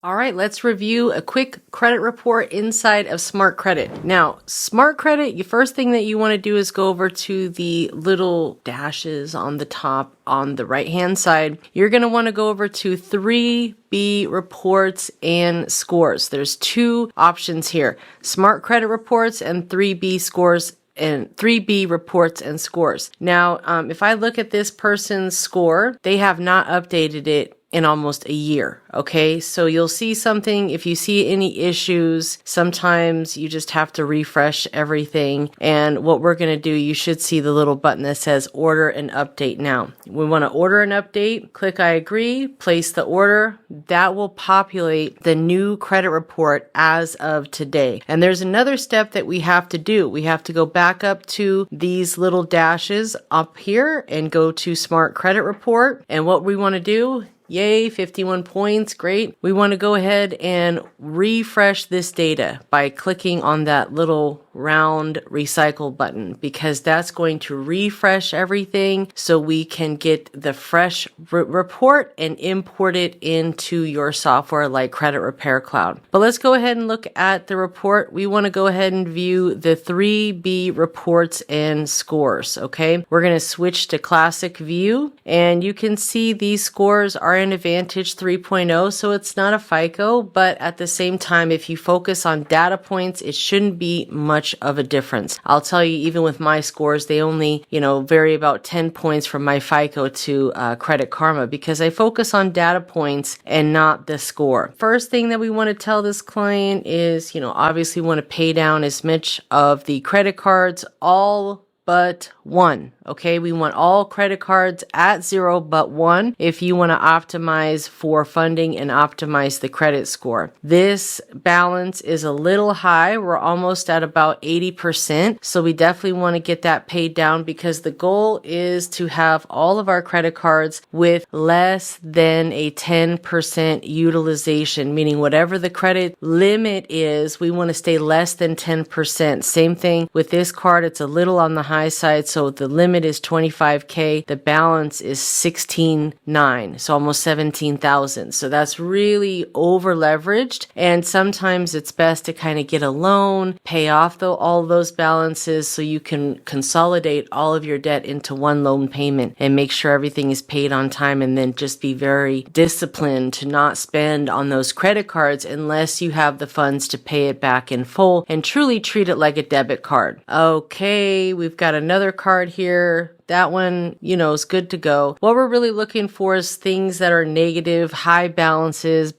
All right, let's review a quick credit report inside of Smart Credit. Now, Smart Credit, the first thing that you want to do is go over to the little dashes on the top on the right-hand side. You're going to want to go over to 3B reports and scores. There's two options here, Smart Credit reports and 3B scores and 3B reports and scores. Now, if I look at this person's score, they have not updated it in almost a year. Okay, so you'll see something. If you see any issues, sometimes you just have to refresh everything. And what we're going to do, you should see the little button that says order an update now. We want to order an update, click I agree, place the order. That will populate the new credit report as of today. And there's another step that we have to do. We have to go back up to these little dashes up here and go to Smart Credit Report. And what we want to do, yay, 51 points, great. We want to go ahead and refresh this data by clicking on that little round recycle button, because that's going to refresh everything so we can get the fresh report and import it into your software like Credit Repair Cloud. But let's go ahead and look at the report. We want to go ahead and view the 3B reports and scores, okay? We're going to switch to classic view, and you can see these scores are an Advantage 3.0, so it's not a FICO, but at the same time, if you focus on data points, it shouldn't be much of a difference. I'll tell you, even with my scores, they only, vary about 10 points from my FICO to Credit Karma, because I focus on data points and not the score. First thing that we want to tell this client is, obviously want to pay down as much of the credit cards, all but one. Okay, we want all credit cards at 0 but 1 if you want to optimize for funding and optimize the credit score. This balance is a little high. We're almost at about 80%. So we definitely want to get that paid down, because the goal is to have all of our credit cards with less than a 10% utilization, meaning whatever the credit limit is, we want to stay less than 10%. Same thing with this card. It's a little on the high side. So the limit is $25K. The balance is $16,900, so almost $17,000. So that's really over leveraged. And sometimes it's best to kind of get a loan, pay off all those balances so you can consolidate all of your debt into one loan payment and make sure everything is paid on time. And then just be very disciplined to not spend on those credit cards unless you have the funds to pay it back in full, and truly treat it like a debit card. Okay, we've got another card here. That one, is good to go. What we're really looking for is things that are negative, high balances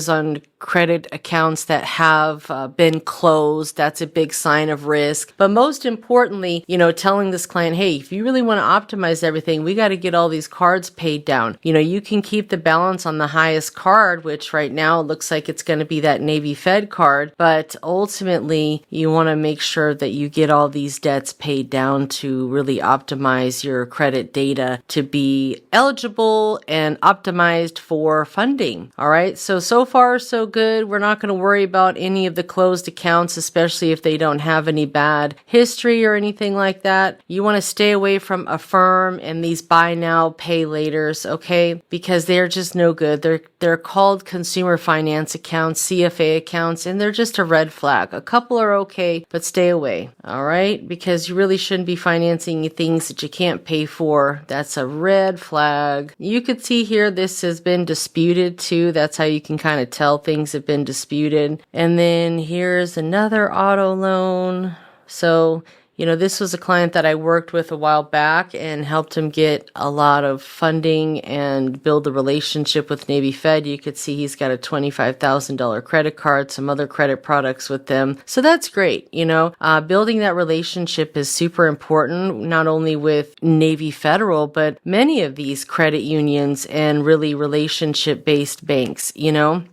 on credit accounts that have been closed. That's a big sign of risk. But most importantly, telling this client, hey, if you really want to optimize everything, we got to get all these cards paid down. You can keep the balance on the highest card, which right now looks like it's going to be that Navy Fed card. But ultimately, you want to make sure that you get all these debts paid down to really optimize your credit data to be eligible and optimized for funding. All right. So far, so good. We're not going to worry about any of the closed accounts, especially if they don't have any bad history or anything like that. You want to stay away from Affirm and these buy now, pay laters, okay? Because they're just no good. They're called consumer finance accounts, CFA accounts, and they're just a red flag. A couple are okay, but stay away. All right? Because you really shouldn't be financing things that you can't pay for. That's a red flag. You could see here this has been disputed too. That's how you can kind of tell things have been disputed. And then here's another auto loan. So, this was a client that I worked with a while back and helped him get a lot of funding and build a relationship with Navy Fed. You could see he's got a $25,000 credit card, some other credit products with them. So that's great. Building that relationship is super important, not only with Navy Federal, but many of these credit unions and really relationship-based banks,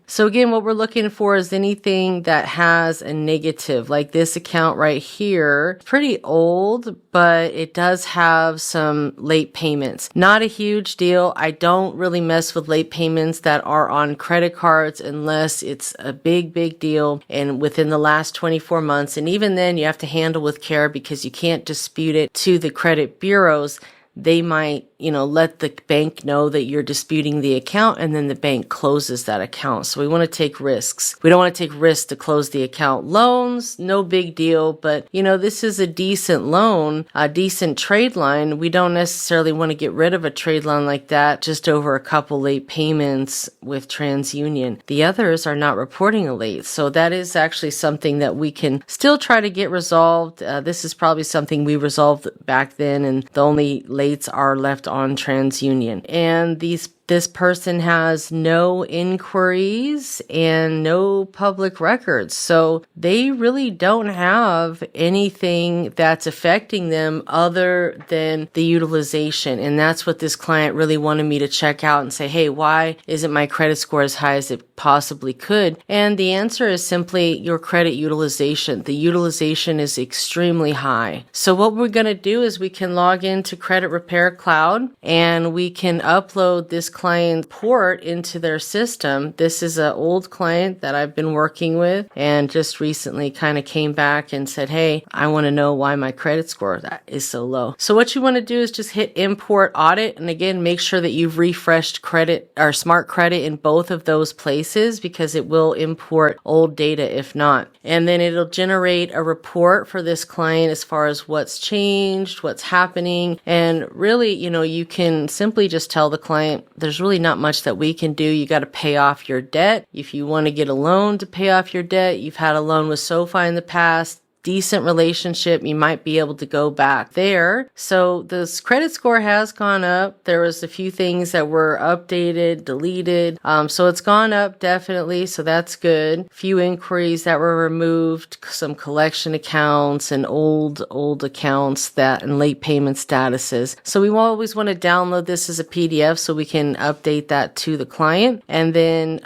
So again, what we're looking for is anything that has a negative, like this account right here. Pretty old, but it does have some late payments. Not a huge deal. I don't really mess with late payments that are on credit cards unless it's a big deal and within the last 24 months. And even then you have to handle with care, because you can't dispute it to the credit bureaus. They might, let the bank know that you're disputing the account, and then the bank closes that account. So we want to take risks. We don't want to take risks to close the account. Loans, no big deal, but this is a decent loan, a decent trade line. We don't necessarily want to get rid of a trade line like that just over a couple late payments with TransUnion. The others are not reporting a late. So that is actually something that we can still try to get resolved. This is probably something we resolved back then, and the only lates are left on TransUnion. And this person has no inquiries and no public records. So they really don't have anything that's affecting them other than the utilization. And that's what this client really wanted me to check out and say, hey, why isn't my credit score as high as it possibly could? And the answer is simply your credit utilization. The utilization is extremely high. So what we're going to do is we can log into Credit Repair Cloud, and we can upload this client port into their system. This is an old client that I've been working with and just recently kind of came back and said, hey, I want to know why my credit score is so low. So what you want to do is just hit import audit. And again, make sure that you've refreshed credit or smart credit in both of those places, because it will import old data if not. And then it'll generate a report for this client as far as what's changed, what's happening. And really, you can simply just tell the client, there's really not much that we can do. You got to pay off your debt. If you want to get a loan to pay off your debt, you've had a loan with SoFi in the past, decent relationship, you might be able to go back there. So this credit score has gone up. There was a few things that were updated, deleted. So it's gone up definitely. So that's good. Few inquiries that were removed, some collection accounts and old accounts and late payment statuses. So we always want to download this as a PDF so we can update that to the client. And then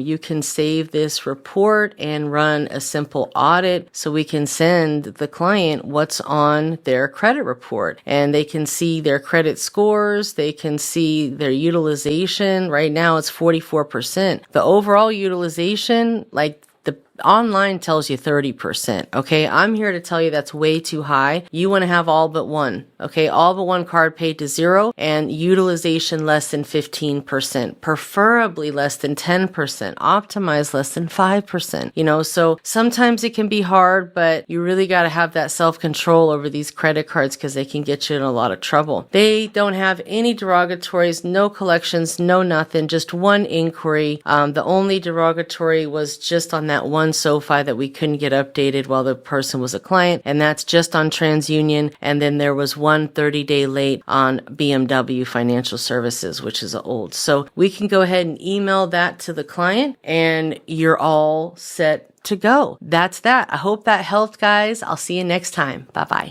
you can save this report and run a simple audit so we can send the client what's on their credit report, and they can see their credit scores, they can see their utilization. Right now it's 44%. The overall utilization, like the online tells you 30%. Okay. I'm here to tell you that's way too high. You want to have all but one. Okay. All but one card paid to zero and utilization less than 15%, preferably less than 10%, optimize less than 5%. So sometimes it can be hard, but you really got to have that self-control over these credit cards because they can get you in a lot of trouble. They don't have any derogatories, no collections, no nothing, just one inquiry. The only derogatory was just on that one SoFi that we couldn't get updated while the person was a client, and that's just on TransUnion. And then there was one 30-day late on BMW Financial Services, which is old. So we can go ahead and email that to the client, and you're all set to go. That's that. I hope that helped, guys. I'll see you next time. Bye-bye.